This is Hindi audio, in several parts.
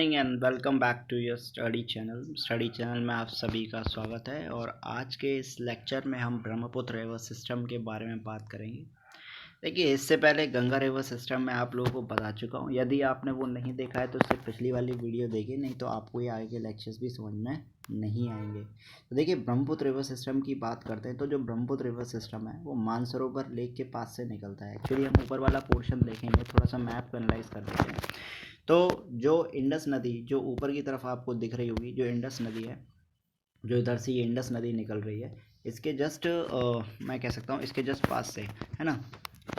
And welcome back to your study channel में आप सभी का स्वागत है। और आज के इस लेक्चर में हम ब्रह्मपुत्र रिवर सिस्टम के बारे में बात करेंगे। देखिए, इससे पहले गंगा रिवर सिस्टम में आप लोगों को बता चुका हूँ। यदि आपने वो नहीं देखा है तो उससे पिछली वाली वीडियो देखिए, नहीं तो आपको ये आगे के लेक्चर्स भी समझ में नहीं आएंगे। तो देखिए, ब्रह्मपुत्र रिवर सिस्टम की बात करते हैं तो जो ब्रह्मपुत्र रिवर सिस्टम है वो मानसरोवर लेक के पास से निकलता है। एक्चुअली हम ऊपर वाला पोर्शन देखेंगे, थोड़ा सा मैप को एनालाइज कर लेते हैं। तो जो इंडस नदी जो ऊपर की तरफ आपको दिख रही होगी, जो इंडस नदी है, जो इधर से ये इंडस नदी निकल रही है, इसके जस्ट मैं कह सकता हूँ इसके जस्ट पास से, है ना।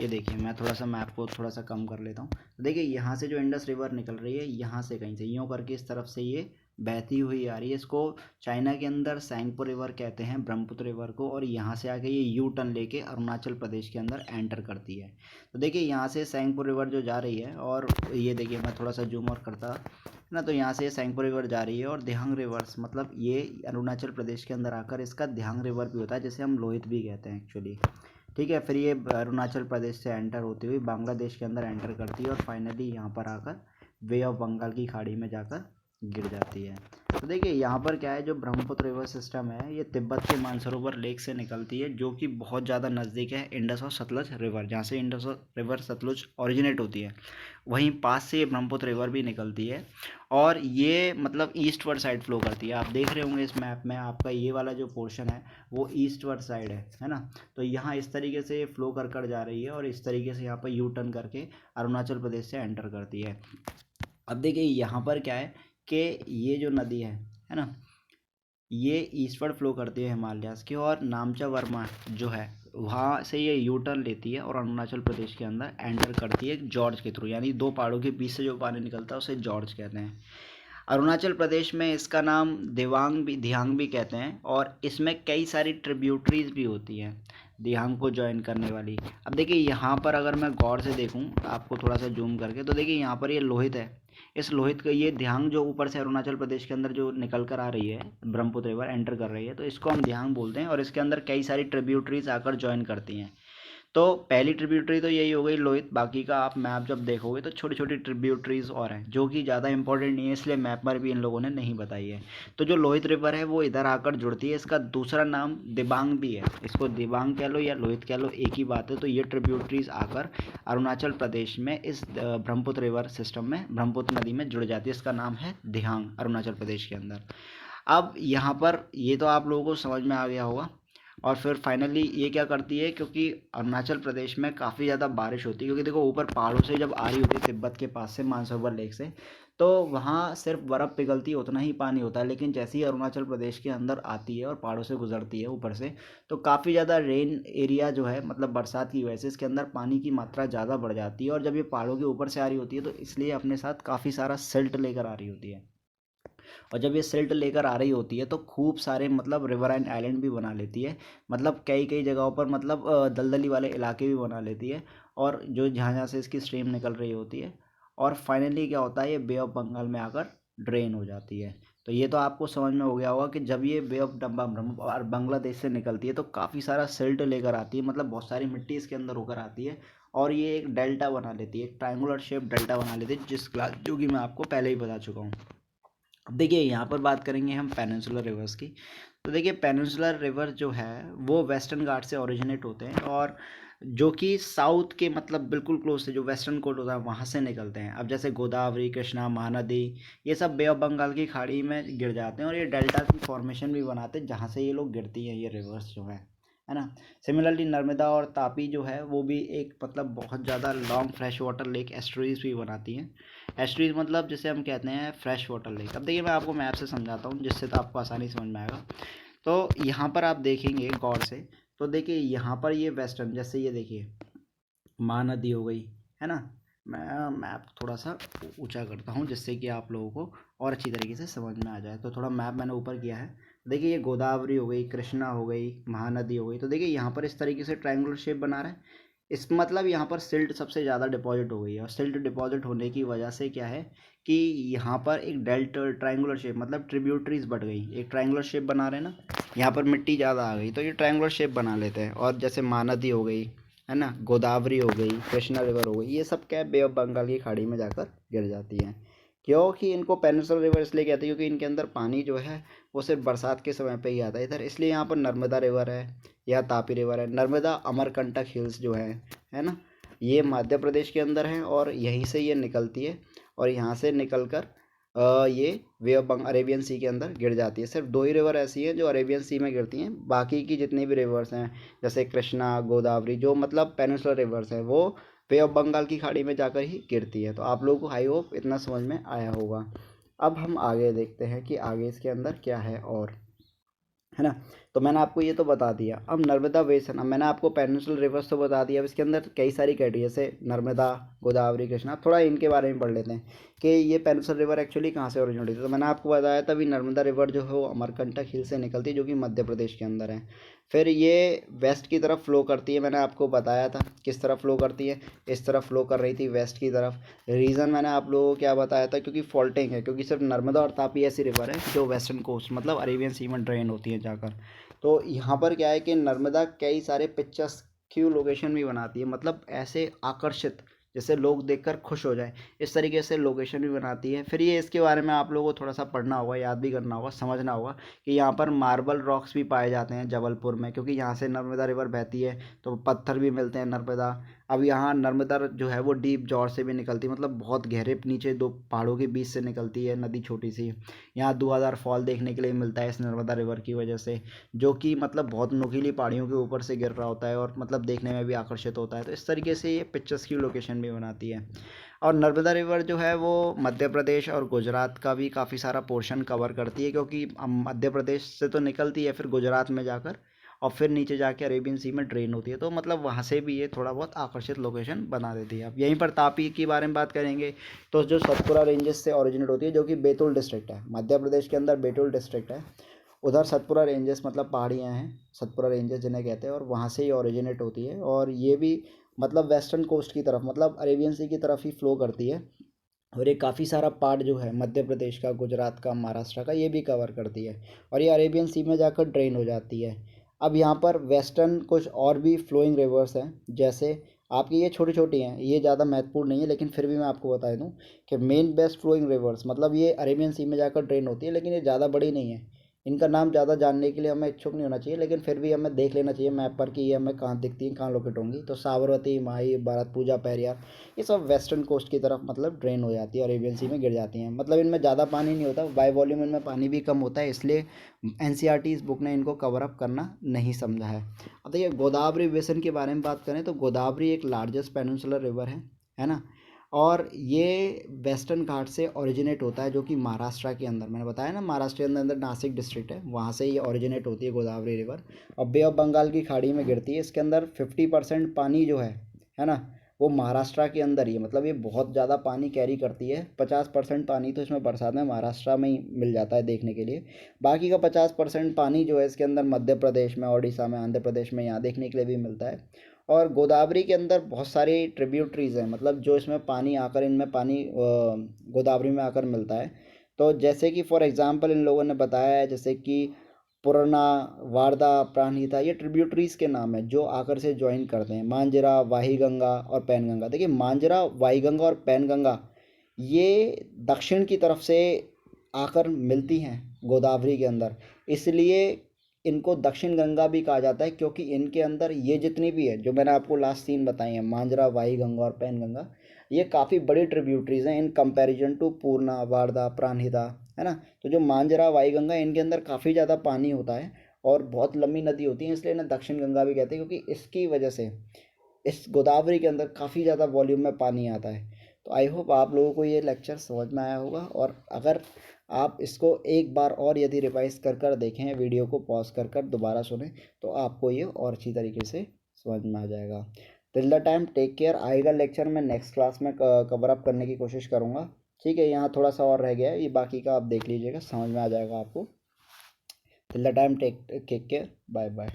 ये देखिए, मैं थोड़ा सा मैप को थोड़ा सा कम कर लेता हूँ। तो देखिए, यहाँ से जो इंडस रिवर निकल रही है, यहाँ से कहीं से यूँ करके इस तरफ से ये बहती हुई आ रही है। इसको चाइना के अंदर सैंगपो रिवर कहते हैं, ब्रह्मपुत्र रिवर को। और यहाँ से आके ये यू टर्न लेके अरुणाचल प्रदेश के अंदर एंटर करती है। तो देखिए, यहाँ से सैंगपो रिवर जो जा रही है, और ये देखिए मैं थोड़ा सा जूम और करता है ना, तो यहाँ से सैंगपो रिवर जा रही है। और दिहांग रिवर्स मतलब ये अरुणाचल प्रदेश के अंदर आकर इसका दिहांग रिवर भी होता है, जिसे हम लोहित भी कहते हैं एक्चुअली। ठीक है, फिर ये अरुणाचल प्रदेश से एंटर होती हुई बांग्लादेश के अंदर एंटर करती है और फाइनली यहाँ पर आकर वे ऑफ बंगाल की खाड़ी में जाकर गिर जाती है। तो देखिए, यहाँ पर क्या है, जो ब्रह्मपुत्र रिवर सिस्टम है ये तिब्बत के मानसरोवर लेक से निकलती है, जो कि बहुत ज़्यादा नज़दीक है इंडस और सतलज रिवर। जहाँ से इंडस रिवर सतलुज ओरिजिनेट होती है, वहीं पास से ये ब्रह्मपुत्र रिवर भी निकलती है। और ये मतलब ईस्टवर्ड साइड फ्लो करती है। आप देख रहे होंगे इस मैप में, आपका ये वाला जो पोर्शन है वो ईस्टवर्ड साइड है ना। तो यहाँ इस तरीके से ये फ्लो कर कर जा रही है और इस तरीके से यहाँ पर यू टर्न करके अरुणाचल प्रदेश से एंटर करती है। अब देखिए, यहाँ पर क्या है कि ये जो नदी है ना, ये ईस्टवर्ड फ्लो करती है हिमालयाज़ की। और नामचा वर्मा जो है, वहाँ से ये यू टर्न लेती है और अरुणाचल प्रदेश के अंदर एंटर करती है जॉर्ज के थ्रू। यानी दो पहाड़ों के बीच से जो पानी निकलता है उसे जॉर्ज कहते हैं। अरुणाचल प्रदेश में इसका नाम दिहांग भी कहते हैं। और इसमें कई सारी ट्रिब्यूटरीज भी होती हैं दिहांग को ज्वाइन करने वाली। अब देखिए, यहाँ पर अगर मैं गौर से देखूँ आपको थोड़ा सा जूम करके, तो देखिए यहाँ पर ये लोहित है। इस लोहित का ये दिहांग जो ऊपर से अरुणाचल प्रदेश के अंदर जो निकल कर आ रही है, ब्रह्मपुत्र रिवर एंटर कर रही है, तो इसको हम दिहांग बोलते हैं। और इसके अंदर कई सारी ट्रिब्यूटरीज आकर ज्वाइन करती हैं। तो पहली ट्रिब्यूटरी तो यही हो गई लोहित। बाकी का आप मैप जब देखोगे तो छोटी छोटी ट्रिब्यूटरीज और हैं जो कि ज़्यादा इंपॉर्टेंट नहीं है, इसलिए मैप पर भी इन लोगों ने नहीं बताई है। तो जो लोहित रिवर है वो इधर आकर जुड़ती है। इसका दूसरा नाम दिबांग भी है, इसको दिबांग कह लो या लोहित कह लो, एक ही बात है। तो ये ट्रिब्यूटरीज आकर अरुणाचल प्रदेश में इस ब्रह्मपुत्र रिवर सिस्टम में, ब्रह्मपुत्र नदी में जुड़ जाती है। इसका नाम है दिहांग, अरुणाचल प्रदेश के अंदर। अब यहाँ पर ये तो आप लोगों को समझ में आ गया होगा। और फिर फाइनली ये क्या करती है, क्योंकि अरुणाचल प्रदेश में काफ़ी ज़्यादा बारिश होती है, क्योंकि देखो ऊपर पहाड़ों से जब आ रही होती है तिब्बत के पास से, मानसरोवर लेक से, तो वहाँ सिर्फ बर्फ़ पिघलती है, उतना ही पानी होता है। लेकिन जैसे ही अरुणाचल प्रदेश के अंदर आती है और पहाड़ों से गुजरती है ऊपर से, तो काफ़ी ज़्यादा रेन एरिया जो है, मतलब बरसात की वजह से इसके अंदर पानी की मात्रा ज़्यादा बढ़ जाती है। और जब ये पहाड़ों के ऊपर से आ रही होती है तो इसलिए अपने साथ काफ़ी सारा सिल्ट लेकर आ रही होती है। और जब ये सिल्ट लेकर आ रही होती है तो खूब सारे मतलब रिवर एंड आइलैंड भी बना लेती है। मतलब कई कई जगहों पर मतलब दलदली वाले इलाके भी बना लेती है, और जो जहाँ जहाँ से इसकी स्ट्रीम निकल रही होती है। और फाइनली क्या होता है, ये बे ऑफ बंगाल में आकर ड्रेन हो जाती है। तो ये तो आपको समझ में हो गया होगा कि जब ये बे ऑफ बांग्लादेश से निकलती है तो काफ़ी सारा सिल्ट लेकर आती है, मतलब बहुत सारी मिट्टी इसके अंदर होकर आती है। और ये एक डेल्टा बना लेती है, एक ट्रायंगुलर शेप डेल्टा बना लेती है, जो कि मैं आपको पहले ही बता चुका हूँ। अब देखिए, यहाँ पर बात करेंगे हम पेनिनसुलर रिवर्स की। तो देखिए, पेनिनसुलर रिवर जो है वो वेस्टर्न घाट से ओरिजिनेट होते हैं, और जो कि साउथ के मतलब बिल्कुल क्लोज से जो वेस्टर्न कोट होता है वहाँ से निकलते हैं। अब जैसे गोदावरी, कृष्णा, महानदी, ये सब बे ऑफ बंगाल की खाड़ी में गिर जाते हैं और ये डेल्टा की फॉर्मेशन भी बनाते हैं, जहाँ से ये लोग गिरती हैं, ये रिवर्स जो है ना। सिमिलरली नर्मदा और तापी जो है वो भी एक मतलब बहुत ज़्यादा लॉन्ग फ्रेश वाटर लेक एस्टुरीज भी बनाती हैं। एस्टुरीज मतलब जिसे हम कहते हैं फ्रेश वाटर लेक। अब देखिए, मैं आपको मैप से समझाता हूँ जिससे तो आपको आसानी समझ में आएगा। तो यहाँ पर आप देखेंगे गौर से, तो देखिए यहाँ पर ये वेस्टर्न, जैसे ये देखिए महानदी हो गई, है ना। मैं मैप थोड़ा सा ऊंचा करता हूँ जिससे कि आप लोगों को और अच्छी तरीके से समझ में आ जाए। तो थोड़ा मैप मैंने ऊपर किया है। देखिए, ये गोदावरी हो गई, कृष्णा हो गई, महानदी हो गई। तो देखिए, यहाँ पर इस तरीके से ट्रायंगुलर शेप बना रहा है। इस मतलब यहाँ पर सिल्ट सबसे ज़्यादा डिपॉजिट हो गई है, और सिल्ट डिपॉजिट होने की वजह से क्या है कि यहाँ पर एक डेल्टा ट्रायंगुलर शेप मतलब ट्रिब्यूटरीज बढ़ गई, एक ट्रायंगुलर शेप बना रहे हैं ना। यहाँ पर मिट्टी ज़्यादा आ गई तो ये ट्रायंगुलर शेप बना लेते हैं। और जैसे महानदी हो गई, है ना, गोदावरी हो गई, कृष्णा रिवर हो गई, ये सब क्या है, बे ऑफ बंगाल की खाड़ी में जाकर गिर जाती हैं। क्योंकि इनको पेनिनसुलर रिवर इसलिए कहते हैं क्योंकि इनके अंदर पानी जो है वो सिर्फ बरसात के समय पे ही आता है इधर, इसलिए यहाँ पर नर्मदा रिवर है या तापी रिवर है। नर्मदा अमरकंटक हिल्स जो है ना, ये मध्य प्रदेश के अंदर है और यहीं से ये निकलती है और यहाँ से निकल कर ये वे ऑफ अरेबियन सी के अंदर गिर जाती है। सिर्फ दो ही रिवर ऐसी हैं जो अरेबियन सी में गिरती हैं, बाकी की जितनी भी रिवर्स हैं जैसे कृष्णा, गोदावरी, जो मतलब पेनिनसुलर रिवर्स हैं, वो बे ऑफ बंगाल की खाड़ी में जाकर ही गिरती है। तो आप लोगों को आई होप इतना समझ में आया होगा। अब हम आगे देखते हैं कि आगे इसके अंदर क्या है और, है ना। तो मैंने आपको ये तो बता दिया। अब नर्मदा बेसिन, अब मैंने आपको पेनिनसुलर रिवर्स तो बता दिया, अब इसके अंदर कई सारी कैटेगरी जैसे नर्मदा, गोदावरी, कृष्णा, थोड़ा इनके बारे में पढ़ लेते हैं कि ये पेनिनसुलर रिवर एक्चुअली कहाँ से ओरिजिनेट हुई थी। तो मैंने आपको बताया था अभी नर्मदा रिवर जो है वो अमरकंटक हिल से निकलती है जो कि मध्य प्रदेश के अंदर है। फिर ये वेस्ट की तरफ फ्लो करती है, मैंने आपको बताया था किस तरफ फ्लो करती है, इस तरफ फ्लो कर रही थी वेस्ट की तरफ। रीज़न मैंने आप लोगों को क्या बताया था, क्योंकि फॉल्टिंग है, क्योंकि सिर्फ नर्मदा और तापी ऐसी रिवर है जो वेस्टर्न कोस्ट मतलब अरेबियन सी में ड्रेन होती है जाकर। तो यहाँ पर क्या है कि नर्मदा कई सारे पिक्चर्स क्यू लोकेशन भी बनाती है, मतलब ऐसे आकर्षित जैसे लोग देखकर खुश हो जाए, इस तरीके से लोकेशन भी बनाती है। फिर ये इसके बारे में आप लोगों को थोड़ा सा पढ़ना होगा, याद भी करना होगा, समझना होगा कि यहाँ पर मार्बल रॉक्स भी पाए जाते हैं जबलपुर में, क्योंकि यहाँ से नर्मदा रिवर बहती है तो पत्थर भी मिलते हैं नर्मदा। अब यहाँ नर्मदा जो है वो डीप जॉर से भी निकलती है, मतलब बहुत गहरे नीचे दो पहाड़ों के बीच से निकलती है नदी छोटी सी। यहाँ 2000 फॉल देखने के लिए मिलता है इस नर्मदा रिवर की वजह से, जो कि मतलब बहुत नुकीली पहाड़ियों के ऊपर से गिर रहा होता है और मतलब देखने में भी आकर्षित होता है। तो इस तरीके से ये पिक्चर्स की लोकेशन भी बनाती है। और नर्मदा रिवर जो है वो मध्य प्रदेश और गुजरात का भी काफ़ी सारा पोर्शन कवर करती है, क्योंकि मध्य प्रदेश से तो निकलती है फिर गुजरात में जाकर और फिर नीचे जाके अरेबियन सी में ड्रेन होती है। तो मतलब वहाँ से भी ये थोड़ा बहुत आकर्षित लोकेशन बना देती है। अब यहीं पर तापी के बारे में बात करेंगे तो जो सतपुरा रेंजेस से ओरिजिनेट होती है, जो कि बैतूल डिस्ट्रिक्ट है, मध्य प्रदेश के अंदर बैतूल डिस्ट्रिक्ट है, उधर सतपुरा रेंजेस मतलब पहाड़ियाँ हैं, सतपुरा रेंजेस जिन्हें कहते हैं, और वहाँ से ही ओरिजिनेट होती है। और ये भी मतलब वेस्टर्न कोस्ट की तरफ मतलब अरेबियन सी की तरफ ही फ्लो करती है। और ये काफ़ी सारा पार्ट जो है मध्य प्रदेश का, गुजरात का, महाराष्ट्र का, ये भी कवर करती है और ये अरेबियन सी में जाकर ड्रेन हो जाती है। अब यहाँ पर वेस्टर्न कुछ और भी फ्लोइंग रिवर्स हैं, जैसे आपकी ये छोटी छोटी हैं, ये ज़्यादा महत्वपूर्ण नहीं है, लेकिन फिर भी मैं आपको बता दूँ कि मेन बेस्ट फ्लोइंग रिवर्स मतलब ये अरेबियन सी में जाकर ड्रेन होती है, लेकिन ये ज़्यादा बड़ी नहीं है। इनका नाम ज़्यादा जानने के लिए हमें इच्छुक नहीं होना चाहिए, लेकिन फिर भी हमें देख लेना चाहिए मैप पर कि ये हमें कहाँ दिखती हैं, कहाँ लोकेट होंगी। तो साबरमती, माही, भरतपुजा, पेरियार, ये सब वेस्टर्न कोस्ट की तरफ मतलब ड्रेन हो जाती है, अरेबियन सी में गिर जाती हैं। मतलब इनमें ज़्यादा पानी नहीं होता, बाय वॉल्यूम इनमें पानी भी कम होता है, इसलिए एनसीईआरटी इस बुक ने इनको कवर अप करना नहीं समझा है। अब देखिए गोदावरी बेसिन के बारे में बात करें तो गोदावरी एक लार्जेस्ट पेनिनसुलर रिवर है ना। और ये वेस्टर्न घाट से ओरिजिनेट होता है, जो कि महाराष्ट्र के अंदर, मैंने बताया ना महाराष्ट्र के अंदर नासिक डिस्ट्रिक्ट है, वहाँ से ये ओरिजिनेट होती है गोदावरी रिवर और बे ऑफ बंगाल की खाड़ी में गिरती है। इसके अंदर 50% पानी जो है ना, वो महाराष्ट्र के अंदर ही है, मतलब ये बहुत ज़्यादा पानी कैरी करती है। 50% पानी तो इसमें बरसात में महाराष्ट्र में ही मिल जाता है देखने के लिए, बाकी का 50% पानी जो है इसके अंदर मध्य प्रदेश में, उड़ीसा में, आंध्र प्रदेश में यहाँ देखने के लिए भी मिलता है। और गोदावरी के अंदर बहुत सारी ट्रिब्यूटरीज हैं, मतलब जो इसमें पानी आकर इनमें पानी गोदावरी में आकर मिलता है। तो जैसे कि फॉर एग्जांपल इन लोगों ने बताया है, जैसे कि पुरना, वारदा, प्राणहिता, ये ट्रिब्यूटरीज के नाम है जो आकर से ज्वाइन करते हैं। मांजरा, वाही गंगा और पैनगंगा। देखिए मांजरा, वाही गंगा और पैनगंगा ये दक्षिण की तरफ से आकर मिलती हैं गोदावरी के अंदर, इसलिए इनको दक्षिण गंगा भी कहा जाता है, क्योंकि इनके अंदर ये जितनी भी है जो मैंने आपको लास्ट तीन बताई हैं, मांजरा, वाही गंगा और पैन गंगा, ये काफ़ी बड़ी ट्रिब्यूटरीज हैं इन कंपैरिजन टू पूर्णा, वारदा, प्राणहिता, है ना। तो जो मांजरा, वाही गंगा, इनके अंदर काफ़ी ज़्यादा पानी होता है और बहुत लंबी नदी होती है, इसलिए इन्हें दक्षिण गंगा भी कहते हैं, क्योंकि इसकी वजह से इस गोदावरी के अंदर काफ़ी ज़्यादा वॉल्यूम में पानी आता है। तो आई होप आप लोगों को ये लेक्चर समझ में आया होगा, और अगर आप इसको एक बार और यदि रिवाइज कर कर देखें, वीडियो को पॉज कर कर दोबारा सुने, तो आपको ये और अच्छी तरीके से समझ में आ जाएगा। Till the time take care. आएगा लेक्चर मैं नेक्स्ट क्लास में कवर अप करने की कोशिश करूँगा। ठीक है, यहाँ थोड़ा सा और रह गया है, ये बाकी का आप देख लीजिएगा, समझ में आ जाएगा आपको। Till the time take care, bye bye.